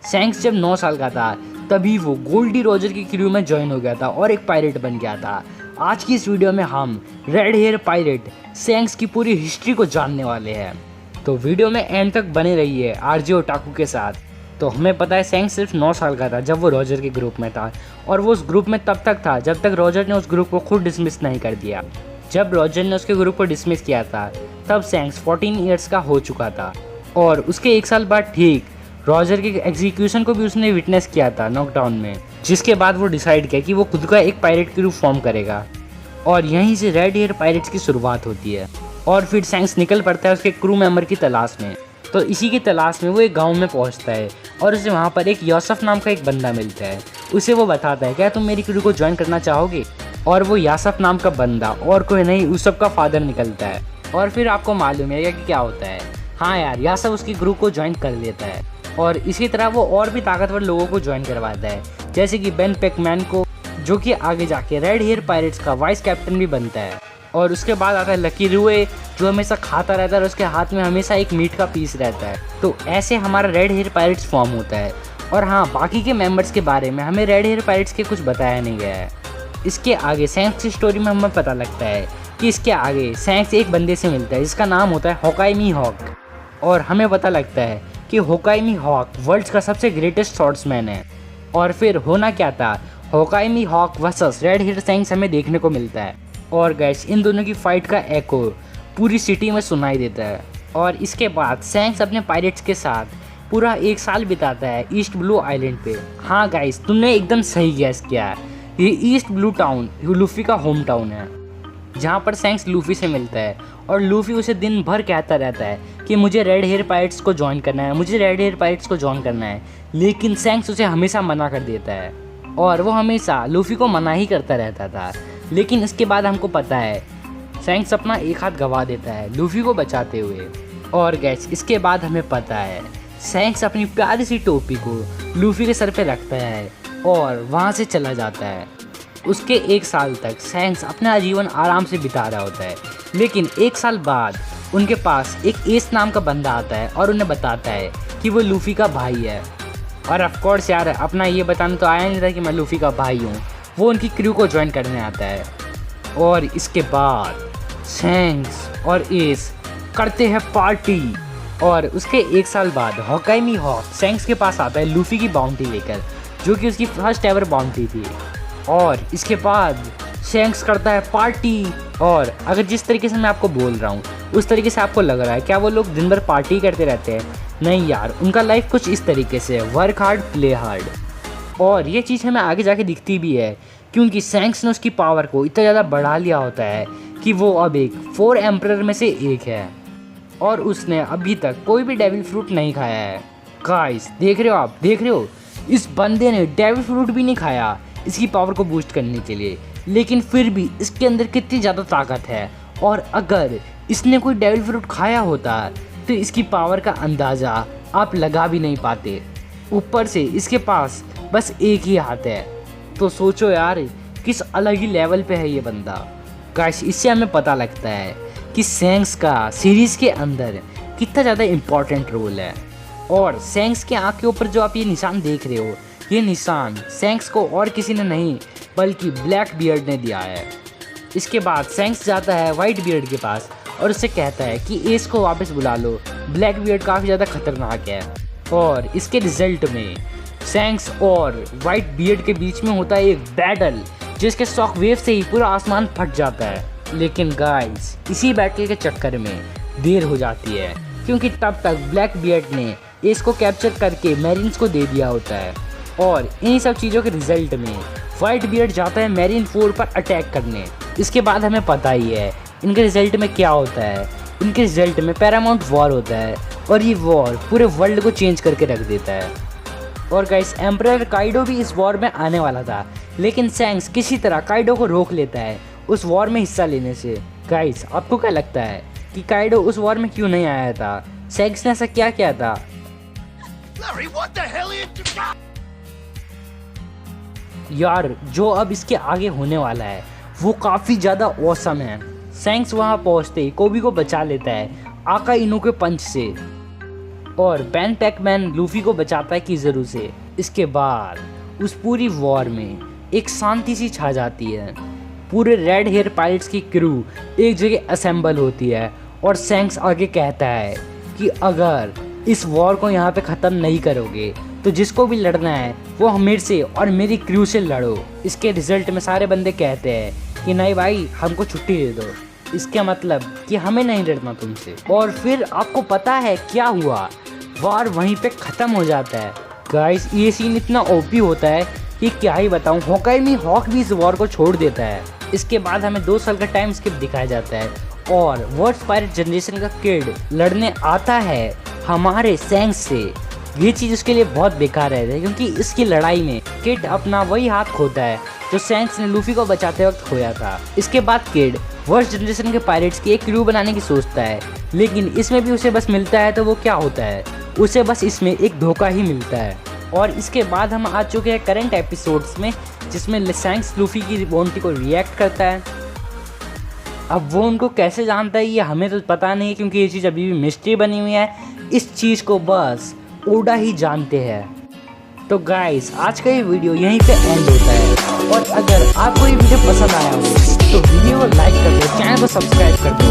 सैंक्स जब 9 साल का था तभी वो गोल्डी रॉजर की क्रू में ज्वाइन हो गया था और एक पायरेट बन गया था। आज की इस वीडियो में हम रेड हेयर पायरेट सैंक्स की पूरी हिस्ट्री को जानने वाले हैं, तो वीडियो में एंड तक बने रहिए आरजे ओटाकू के साथ। तो हमें पता है सैंक्स सिर्फ 9 साल का था जब वो रॉजर के ग्रुप में था, और वो उस ग्रुप में तब तक था जब तक रॉजर ने उस ग्रुप को खुद डिसमिस नहीं कर दिया। जब रॉजर ने उसके ग्रुप को डिसमिस किया था तब सैंक्स 14 ईयर्स का हो चुका था, और उसके 1 साल बाद ठीक रॉजर के एग्जीक्यूशन को भी उसने विटनेस किया था नॉकडाउन में, जिसके बाद वो डिसाइड किया कि वो खुद का एक पायरेट क्रू फॉर्म करेगा, और यहीं से रेड हेयर पायरेट्स की शुरुआत होती है। और फिर सैंक्स निकल पड़ता है उसके क्रू मेंबर की तलाश में। तो इसी की तलाश में वो एक गांव में पहुंचता है और उसे वहां पर एक यासफ नाम का एक बंदा मिलता है। उसे वो बताता है क्या तुम मेरी क्रू को ज्वाइन करना चाहोगे, और वो यासफ नाम का बंदा और कोई नहीं उस सब का फादर निकलता है। और फिर आपको मालूम है कि क्या होता है, हाँ यार यासफ उसकी ग्रुप को ज्वाइन कर लेता है, और इसी तरह वो और भी ताकतवर लोगों को ज्वाइन करवाता है, जैसे कि बेन पैकमैन को, जो कि आगे जाके रेड हेयर पायरेट्स का वाइस कैप्टन भी बनता है। और उसके बाद आता है लकी रूए, जो हमेशा खाता रहता है और उसके हाथ में हमेशा एक मीट का पीस रहता है। तो ऐसे हमारा रेड हेयर पायरेट्स फॉर्म होता है। और हाँ, बाकी के मेंबर्स के बारे में हमें रेड हेयर पायरेट्स के कुछ बताया नहीं गया है। इसके आगे सैंक्स की स्टोरी में हमें पता लगता है कि इसके आगे सैंक्स एक बंदे से मिलता है जिसका नाम होता है होकाइमी हॉक, और हमें पता लगता है कि होकाइमी हॉक वर्ल्ड का सबसे ग्रेटेस्ट स्वॉर्ड्समैन है। और फिर होना क्या था, होकाइमी हॉक वर्सेस रेड हेयर सैंक्स हमें देखने को मिलता है, और गैस इन दोनों की फाइट का एको पूरी सिटी में सुनाई देता है। और इसके बाद सैंक्स अपने पायरेट्स के साथ पूरा 1 साल बिताता है ईस्ट ब्लू आइलैंड पे। हाँ गाइस, तुमने एकदम सही गैस किया है, ये ईस्ट ब्लू टाउन लूफी का होम टाउन है, जहाँ पर सैंक्स लूफी से मिलता है। और लूफी उसे दिन भर कहता रहता है कि मुझे रेड हेयर पायरेट्स को ज्वाइन करना है, मुझे रेड हेयर पायरेट्स को ज्वाइन करना है, लेकिन सैंक्स उसे हमेशा मना कर देता है, और वो हमेशा लूफी को मना ही करता रहता था। लेकिन इसके बाद हमको पता है सैंक्स अपना एक हाथ गंवा देता है लूफी को बचाते हुए। और गैस इसके बाद हमें पता है सैंक्स अपनी प्यारी सी टोपी को लूफी के सर पे रखता है और वहाँ से चला जाता है। उसके 1 साल तक सैंक्स अपना जीवन आराम से बिता रहा होता है, लेकिन 1 साल बाद उनके पास एक एस नाम का बंदा आता है और उन्हें बताता है कि वो लूफी का भाई है। और ऑफ कोर्स यार, अपना ये बताने तो आया नहीं था कि मैं लूफी का भाई हूँ। वो उनकी क्रू को ज्वाइन करने आता है, और इसके बाद सैंक्स और एस करते हैं पार्टी। और उसके 1 साल बाद होकाइमी हॉक सैंक्स के पास आता है लूफी की बाउंटी लेकर, जो कि उसकी फर्स्ट एवर बाउंटी थी। और इसके बाद सैंक्स करता है पार्टी। और अगर जिस तरीके से मैं आपको बोल रहा हूँ उस तरीके से आपको लग रहा है क्या वो लोग दिन भर पार्टी करते रहते हैं, नहीं यार, उनका लाइफ कुछ इस तरीके से है, वर्क हार्ड प्ले हार्ड। और ये चीज़ हमें आगे जाके दिखती भी है, क्योंकि सैंक्स ने उसकी पावर को इतना ज़्यादा बढ़ा लिया होता है कि वो अब एक 4 एम्परर में से एक है, और उसने अभी तक कोई भी डेविल फ्रूट नहीं खाया है। गाइस देख रहे हो, आप देख रहे हो, इस बंदे ने डेविल फ्रूट भी नहीं खाया इसकी पावर को बूस्ट करने के लिए, लेकिन फिर भी इसके अंदर कितनी ज़्यादा ताकत है। और अगर इसने कोई डेविल फ्रूट खाया होता तो इसकी पावर का अंदाज़ा आप लगा भी नहीं पाते। ऊपर से इसके पास बस एक ही हाथ है, तो सोचो यार किस अलग ही लेवल पे है ये बंदा। गाइस इससे हमें पता लगता है कि सैंक्स का सीरीज़ के अंदर कितना ज़्यादा इम्पोर्टेंट रोल है। और सैंक्स के आँख के ऊपर जो आप ये निशान देख रहे हो, ये निशान सैंक्स को और किसी ने नहीं बल्कि ब्लैक बियर्ड ने दिया है। इसके बाद सैंक्स जाता है वाइट बियर्ड के पास और उससे कहता है कि एस को वापस बुला लो, ब्लैक बियर्ड काफ़ी ज़्यादा खतरनाक है। और इसके रिजल्ट में सैंक्स और वाइट बियर्ड के बीच में होता है एक बैटल, जिसके शॉक वेव से ही पूरा आसमान फट जाता है। लेकिन गाइस इसी बैटल के चक्कर में देर हो जाती है, क्योंकि तब तक ब्लैक बियर्ड ने एस को कैप्चर करके मैरिन्स को दे दिया होता है। और इन्हीं सब चीज़ों के रिजल्ट में वाइट बियर्ड जाता है मैरिन 4 पर अटैक करने। इसके बाद हमें पता ही है इनके रिजल्ट में क्या होता है। इनके रिजल्ट में पैरामाउंट वॉर होता है, और ये वॉर पूरे वर्ल्ड को चेंज करके रख देता है। और गाइस एम्परर काइडो भी इस वॉर में आने वाला था, लेकिन सैंक्स किसी तरह काइडो को रोक लेता है उस वॉर में हिस्सा लेने से। गाइस आपको क्या लगता है कि काइडो उस वॉर में क्यों नहीं आया था? सैंक्स ने ऐसा क्या किया था? यार जो अब इसके आगे होने वाला है वो काफ़ी ज़्यादा औसम है। सैंक्स वहाँ पहुँचते ही कोबी को बचा लेता है आका इनो के पंच से, और बैन पैकमैन लूफी को बचाता है किज़रू से। इसके बाद उस पूरी वॉर में एक शांति सी छा जाती है। पूरे रेड हेयर पायरेट्स की क्रू एक जगह असेंबल होती है और सैंक्स आगे कहता है कि अगर इस वॉर को यहाँ पे ख़त्म नहीं करोगे तो जिसको भी लड़ना है वो मेरे से और मेरी क्रू से लड़ो। इसके रिजल्ट में सारे बंदे कहते हैं कि नहीं भाई, हमको छुट्टी दे दो। इसका मतलब कि हमें नहीं लड़ना तुमसे। और फिर आपको पता है क्या हुआ, वॉर वहीं पे ख़त्म हो जाता है। गाइस, ये सीन इतना ओपी होता है कि क्या ही बताऊँ। हॉक भी इस वॉर को छोड़ देता है। इसके बाद हमें 2 साल का टाइम स्किप दिखाया जाता है और वर्ल्ड पायरेट जनरेशन का किड लड़ने आता है हमारे सैंक्स से। ये चीज़ उसके लिए बहुत बेकार है क्योंकि इसकी लड़ाई में किड अपना वही हाथ खोता है जो सैंक्स ने लूफी को बचाते वक्त खोया था। इसके बाद किड वर्स्ट जनरेशन के पायरेट्स की एक क्रू बनाने की सोचता है, लेकिन इसमें भी उसे बस मिलता है तो वो क्या होता है, उसे बस इसमें एक धोखा ही मिलता है। और इसके बाद हम आ चुके हैं करंट एपिसोड्स में, जिसमें सैंक्स लूफी की बोंटी को रिएक्ट करता है। अब वो उनको कैसे जानता है ये हमें तो पता नहीं, क्योंकि ये चीज़ अभी भी मिस्ट्री बनी हुई है। इस चीज़ को बस ओडा ही जानते हैं। तो गाइस, आज का ये वीडियो यहीं पे एंड होता है। और अगर आपको ये वीडियो पसंद आया हो तो वीडियो को लाइक कर दो, चैनल को सब्सक्राइब कर दो